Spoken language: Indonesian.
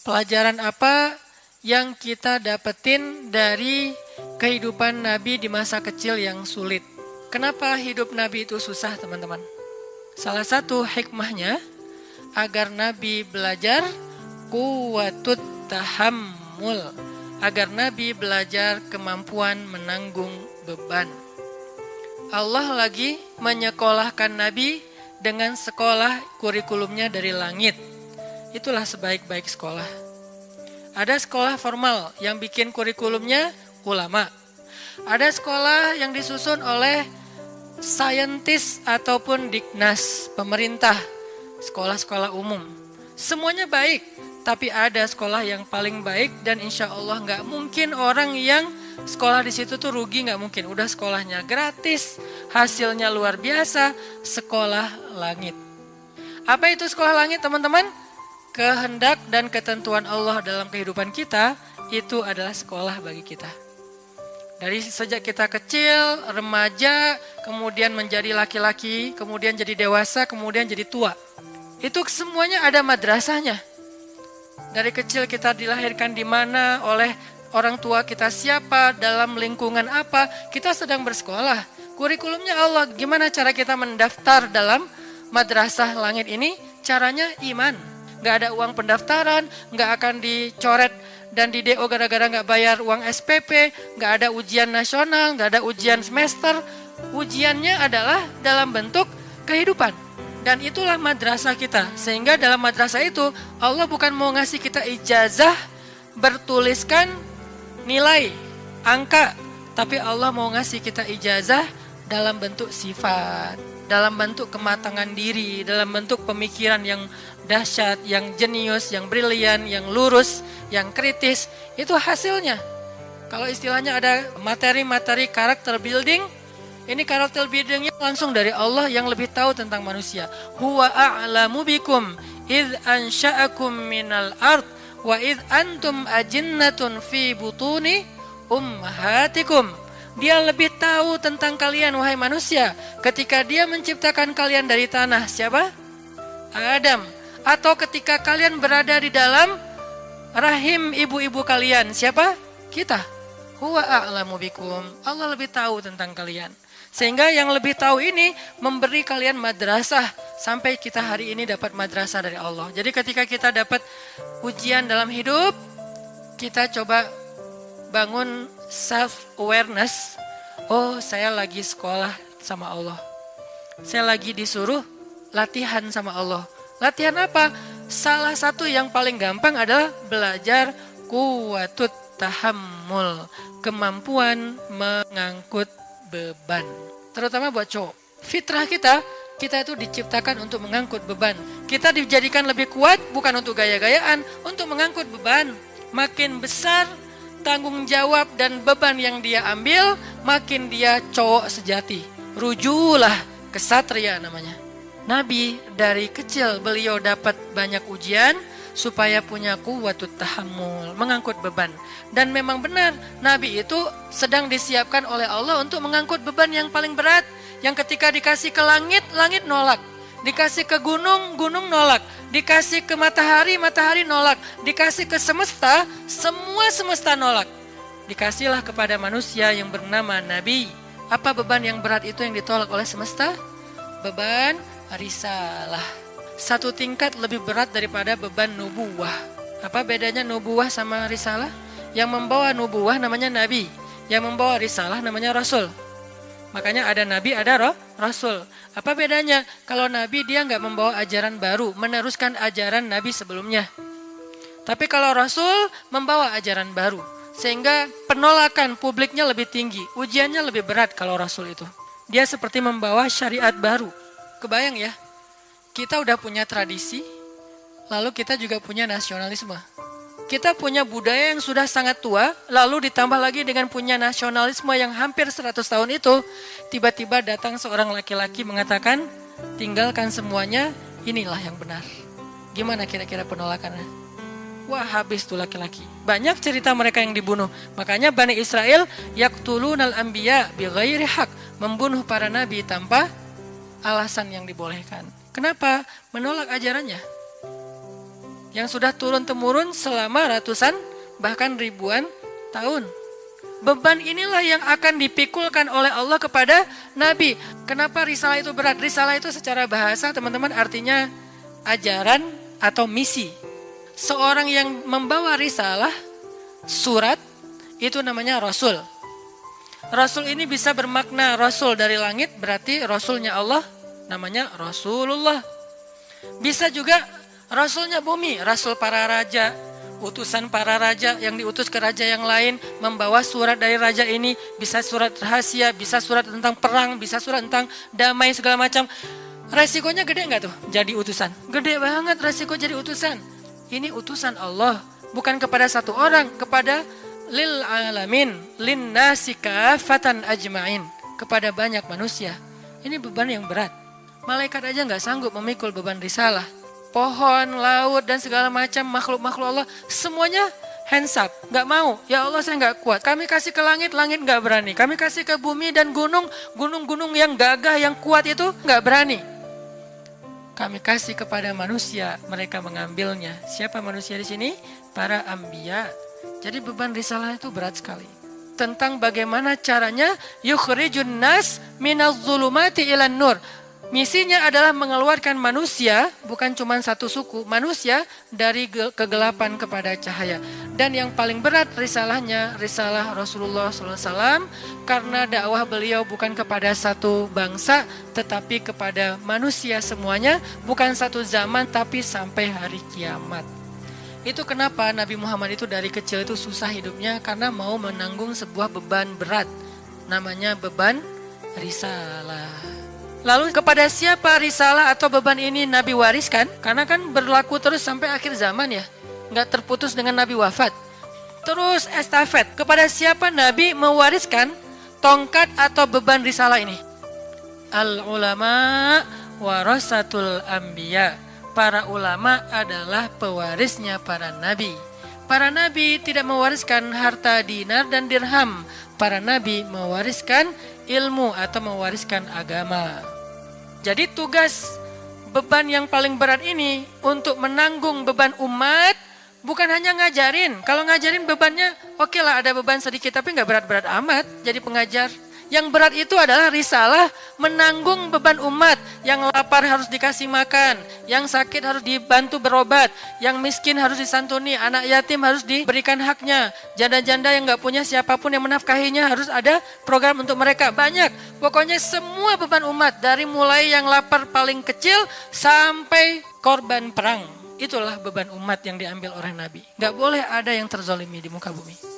Pelajaran apa yang kita dapetin dari kehidupan Nabi di masa kecil yang sulit? Kenapa hidup Nabi itu susah, teman-teman? Salah satu hikmahnya agar Nabi belajar quwwatut tahammul, agar Nabi belajar kemampuan menanggung beban. Allah lagi menyekolahkan Nabi dengan sekolah kurikulumnya dari langit. Itulah sebaik-baik sekolah. Ada sekolah formal yang bikin kurikulumnya ulama. Ada sekolah yang disusun oleh saintis ataupun Dignas, pemerintah, sekolah-sekolah umum. Semuanya baik, tapi ada sekolah yang paling baik dan insya Allah nggak mungkin orang yang sekolah di situ tuh rugi, nggak mungkin. Udah sekolahnya gratis, hasilnya luar biasa, sekolah langit. Apa itu sekolah langit, teman-teman? Kehendak dan ketentuan Allah dalam kehidupan kita itu adalah sekolah bagi kita. Dari sejak kita kecil, remaja, kemudian menjadi laki-laki, kemudian jadi dewasa, kemudian jadi tua. Itu semuanya ada madrasahnya. Dari kecil kita dilahirkan di mana, oleh orang tua kita siapa, dalam lingkungan apa, kita sedang bersekolah. Kurikulumnya Allah, gimana cara kita mendaftar dalam madrasah langit ini? Caranya iman. Nggak ada uang pendaftaran, nggak akan dicoret dan di DO gara-gara nggak bayar uang SPP, nggak ada ujian nasional, nggak ada ujian semester. Ujiannya adalah dalam bentuk kehidupan. Dan itulah madrasah kita. Sehingga dalam madrasah itu Allah bukan mau ngasih kita ijazah bertuliskan nilai, angka, tapi Allah mau ngasih kita ijazah dalam bentuk sifat, dalam bentuk kematangan diri, dalam bentuk pemikiran yang dahsyat, yang jenius, yang brilian, yang lurus, yang kritis. Itu hasilnya. Kalau istilahnya ada materi-materi karakter building, ini karakter buildingnya langsung dari Allah yang lebih tahu tentang manusia. Huwa a'lamu bikum idh ansha'akum minal ard wa idh antum ajinnatun fi butuni ummahatikum. Dia lebih tahu tentang kalian, wahai manusia, ketika dia menciptakan kalian dari tanah. Siapa? Adam. Atau ketika kalian berada di dalam rahim ibu-ibu kalian. Siapa? Kita. Huwa a'lamu bikum. Allah lebih tahu tentang kalian. Sehingga yang lebih tahu ini memberi kalian madrasah. Sampai kita hari ini dapat madrasah dari Allah. Jadi ketika kita dapat ujian dalam hidup, kita coba bangun self-awareness. Oh, saya lagi sekolah sama Allah. Saya lagi disuruh latihan sama Allah. Latihan apa? Salah satu yang paling gampang adalah belajar quwwatut tahammul, kemampuan mengangkut beban. Terutama buat cowok. Fitrah kita itu diciptakan untuk mengangkut beban. Kita dijadikan lebih kuat bukan untuk gaya-gayaan, untuk mengangkut beban. Makin besar tanggung jawab dan beban yang dia ambil, makin dia cowok sejati. Rujulah kesatria namanya. Nabi dari kecil beliau dapat banyak ujian supaya punya quwwatut tahammul, mengangkut beban. Dan memang benar, Nabi itu sedang disiapkan oleh Allah untuk mengangkut beban yang paling berat. Yang ketika dikasih ke langit, langit nolak. Dikasih ke gunung, gunung nolak. Dikasih ke matahari, matahari nolak. Dikasih ke semesta, semua semesta nolak. Dikasihlah kepada manusia yang bernama Nabi. Apa beban yang berat itu yang ditolak oleh semesta? Beban risalah. Satu tingkat lebih berat daripada beban nubuwah. Apa bedanya nubuwah sama risalah? Yang membawa nubuwah namanya Nabi. Yang membawa risalah namanya Rasul. Makanya ada Nabi, ada Rasul. Apa bedanya? Kalau Nabi dia nggak membawa ajaran baru, meneruskan ajaran Nabi sebelumnya. Tapi kalau Rasul membawa ajaran baru. Sehingga penolakan publiknya lebih tinggi. Ujiannya lebih berat kalau Rasul itu. Dia seperti membawa syariat baru. Kebayang ya? Kita udah punya tradisi, lalu kita juga punya nasionalisme. Kita punya budaya yang sudah sangat tua, lalu ditambah lagi dengan punya nasionalisme yang hampir 100 tahun itu, tiba-tiba datang seorang laki-laki mengatakan, tinggalkan semuanya, inilah yang benar. Gimana kira-kira penolakannya? Wah, habis tuh laki-laki. Banyak cerita mereka yang dibunuh. Makanya Bani Israel yaqtulunal anbiya bighairi haq, membunuh para nabi tanpa alasan yang dibolehkan. Kenapa? Menolak ajarannya. Yang sudah turun-temurun selama ratusan bahkan ribuan tahun. Beban inilah yang akan dipikulkan oleh Allah kepada Nabi. Kenapa risalah itu berat? Risalah itu secara bahasa teman-teman artinya ajaran atau misi. Seorang yang membawa risalah, surat, itu namanya Rasul. Rasul ini bisa bermakna Rasul dari langit, berarti Rasulnya Allah, namanya Rasulullah. Bisa juga Rasulnya bumi, Rasul para raja, utusan para raja yang diutus ke raja yang lain, membawa surat dari raja ini, bisa surat rahasia, bisa surat tentang perang, bisa surat tentang damai segala macam. Resikonya gede nggak tuh jadi utusan? Gede banget resiko jadi utusan. Ini utusan Allah, bukan kepada satu orang, kepada lil alamin, lin nasi kafatan ajmain, kepada banyak manusia. Ini beban yang berat. Malaikat aja nggak sanggup memikul beban risalah. Pohon, laut, dan segala macam makhluk-makhluk Allah, semuanya hands up, nggak mau. Ya Allah saya nggak kuat. Kami kasih ke langit, langit nggak berani. Kami kasih ke bumi dan gunung, gunung-gunung yang gagah, yang kuat itu nggak berani. Kami kasih kepada manusia, mereka mengambilnya. Siapa manusia di sini? Para anbiya. Jadi beban risalah itu berat sekali. Tentang bagaimana caranya yukhrijun nas minaz zulumati ilan nur. Misinya adalah mengeluarkan manusia, bukan cuma satu suku, manusia dari kegelapan kepada cahaya. Dan yang paling berat risalahnya, risalah Rasulullah SAW, karena dakwah beliau bukan kepada satu bangsa, tetapi kepada manusia semuanya, bukan satu zaman, tapi sampai hari kiamat. Itu kenapa Nabi Muhammad itu dari kecil itu susah hidupnya, karena mau menanggung sebuah beban berat, namanya beban risalah. Lalu kepada siapa risalah atau beban ini Nabi wariskan? Karena kan berlaku terus sampai akhir zaman ya. Nggak terputus dengan Nabi wafat. Terus estafet. Kepada siapa Nabi mewariskan tongkat atau beban risalah ini? Al-ulama warasatul anbiya. Para ulama adalah pewarisnya para nabi. Para nabi tidak mewariskan harta dinar dan dirham. Para nabi mewariskan ilmu atau mewariskan agama. Jadi tugas beban yang paling berat ini untuk menanggung beban umat bukan hanya ngajarin. Kalau ngajarin bebannya oke lah ada beban sedikit tapi nggak berat-berat amat jadi pengajar. Yang berat itu adalah risalah menanggung beban umat. Yang lapar harus dikasih makan, yang sakit harus dibantu berobat, yang miskin harus disantuni, anak yatim harus diberikan haknya, janda-janda yang gak punya siapapun yang menafkahinya harus ada program untuk mereka. Banyak, pokoknya semua beban umat dari mulai yang lapar paling kecil sampai korban perang. Itulah beban umat yang diambil oleh Nabi. Gak boleh ada yang terzolimi di muka bumi.